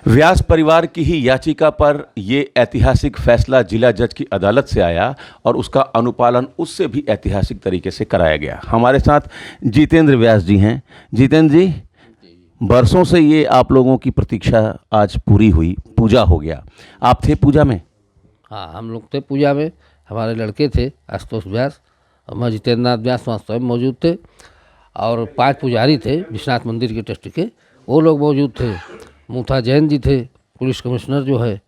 व्यास परिवार की ही याचिका पर ये ऐतिहासिक फैसला जिला जज की अदालत से आया और उसका अनुपालन उससे भी ऐतिहासिक तरीके से कराया गया। हमारे साथ जितेंद्र व्यास जी हैं। जितेंद्र जी, बरसों से ये आप लोगों की प्रतीक्षा आज पूरी हुई, पूजा हो गया। आप थे पूजा में? हाँ, हम लोग थे पूजा में। हमारे लड़के थे आशुतोष व्यास और मैं जितेंद्र नाथ व्यास वहाँ स्वयं मौजूद थे और 5 पुजारी थे विश्वनाथ मंदिर के ट्रस्ट के, वो लोग मौजूद थे। मूथा जैन जी थे, पुलिस कमिश्नर जो है,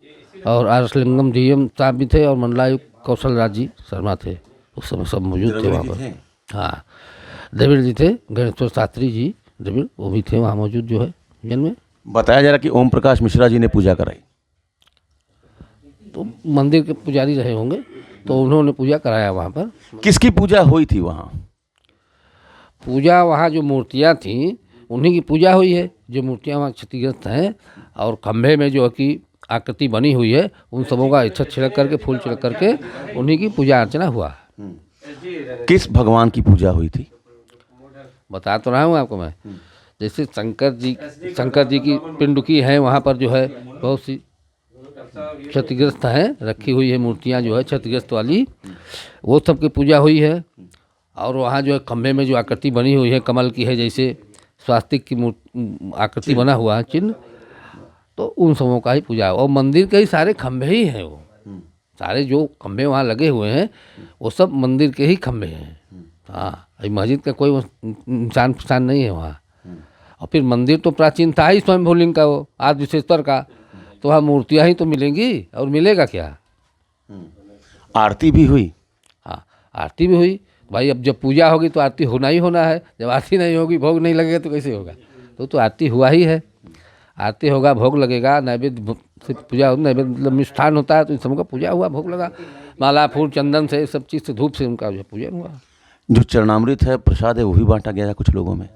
और आर एस लिंगम डीएम साहब भी थे और मंडलायुक्त कौशल राज जी शर्मा थे। उस समय सब मौजूद थे वहाँ पर। हाँ, द्रविड़ जी थे, गणेश्वर शास्त्री जी द्रविड़, वो भी थे वहाँ मौजूद जो है जन में। बताया जा रहा कि ओम प्रकाश मिश्रा जी ने पूजा कराई। तो मंदिर के पुजारी रहे होंगे तो उन्होंने पूजा कराया वहाँ पर। किसकी पूजा हुई थी वहाँ? पूजा वहाँ जो मूर्तियाँ थीं उन्हीं की पूजा हुई है। जो मूर्तियाँ वहाँ क्षतिग्रस्त हैं और खंभे में जो है कि आकृति बनी हुई है, उन सबों का इच्छा छिड़क करके, फूल छिड़क करके उन्हीं की पूजा अर्चना हुआ। किस भगवान की पूजा हुई थी? बता तो रहा हूँ आपको मैं। जैसे शंकर जी की पिंडुकी है वहाँ पर जो है, बहुत सी क्षतिग्रस्त हैं, रखी हुई है मूर्तियाँ जो है क्षतिग्रस्त वाली, वो सब की पूजा हुई है। और वहाँ जो है खंभे में जो आकृति बनी हुई है कमल की है, जैसे स्वास्तिक की आकृति बना हुआ है चिन्ह, तो उन सबों का ही पूजा है। और मंदिर के ही सारे खंभे ही हैं, वो सारे जो खंभे वहाँ लगे हुए हैं वो सब मंदिर के ही खंभे हैं। हाँ, मस्जिद का कोई निशान फिशान नहीं है वहाँ। और फिर मंदिर तो प्राचीन था ही स्वयं लिंग का, वो आदि विशेषतर का, तो वहाँ मूर्तियाँ ही तो मिलेंगी और मिलेगा क्या। आरती भी हुई? हाँ, आरती भी हुई भाई। अब जब पूजा होगी तो आरती होना ही होना है। जब आरती नहीं होगी, भोग नहीं लगेगा तो कैसे होगा। तो आरती हुआ ही है। आरती होगा, भोग लगेगा, नैवेद्य से पूजा हो, नैवेद्य मतलब मिष्ठान होता है, तो इन सब का पूजा हुआ, भोग लगा, माला फूल चंदन से सब चीज़ से, धूप से उनका जो पूजन हुआ। जो चरणामृत है, प्रसाद है, वो भी बांटा गया है कुछ लोगों में?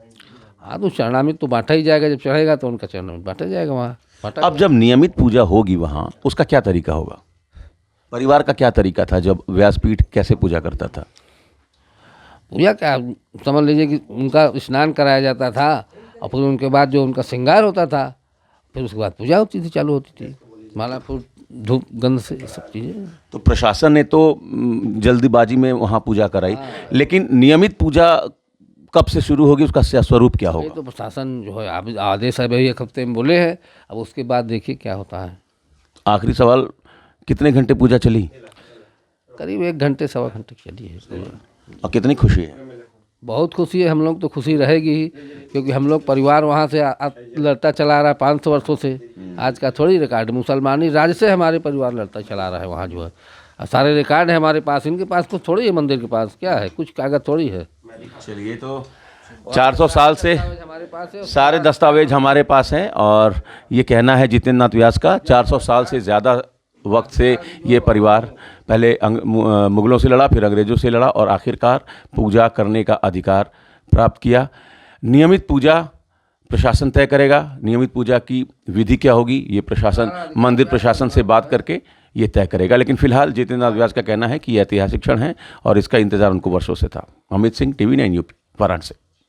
हाँ, तो चरणामृत तो बांटा ही जाएगा। जब चढ़ेगा तो उनका चरणामृत बांटा जाएगा वहाँ। अब जब नियमित पूजा होगी वहाँ, उसका क्या तरीका होगा? परिवार का क्या तरीका था जब व्यासपीठ कैसे पूजा करता था? पूजा क्या समझ लीजिए कि उनका स्नान कराया जाता था और फिर उनके बाद जो उनका श्रृंगार होता था, फिर उसके बाद पूजा होती थी, चालू होती थी, माला फूल धूप गंध से सब चीज़ें। तो प्रशासन ने तो जल्दीबाजी में वहाँ पूजा कराई, लेकिन नियमित पूजा कब से शुरू होगी, उसका स्वरूप क्या होगा? तो प्रशासन जो है आदेश है भाई 1 हफ्ते में बोले हैं, अब उसके बाद देखिए क्या होता है। आखिरी सवाल, कितने घंटे पूजा चली? करीब 1 घंटे सवा घंटे चली है। और कितनी खुशी है? बहुत खुशी है। हम लोग तो खुशी रहेगी ही, क्योंकि हम लोग परिवार वहाँ से लड़ता चला रहा है 500 वर्षों से। आज का थोड़ी रिकॉर्ड, मुसलमानी राज्य से हमारे परिवार लड़ता चला रहा है वहाँ जो है। सारे रिकॉर्ड है हमारे पास, इनके पास कुछ थोड़ी है, मंदिर के पास क्या है, कुछ कागज थोड़ी है। चलिए, तो 400 साल से हमारे पास है, सारे दस्तावेज हमारे पास हैं। और ये कहना है जितेंद्र नाथ व्यास का, 400 साल से ज़्यादा वक्त से ये परिवार पहले मुगलों से लड़ा, फिर अंग्रेज़ों से लड़ा और आखिरकार पूजा करने का अधिकार प्राप्त किया। नियमित पूजा प्रशासन तय करेगा। नियमित पूजा की विधि क्या होगी, ये प्रशासन, मंदिर प्रशासन से बात करके ये तय करेगा। लेकिन फिलहाल जितेंद्र नाथ व्यास का कहना है कि ये ऐतिहासिक क्षण है और इसका इंतजार उनको वर्षों से था। Amit Singh, TV9 UP, Varanasi.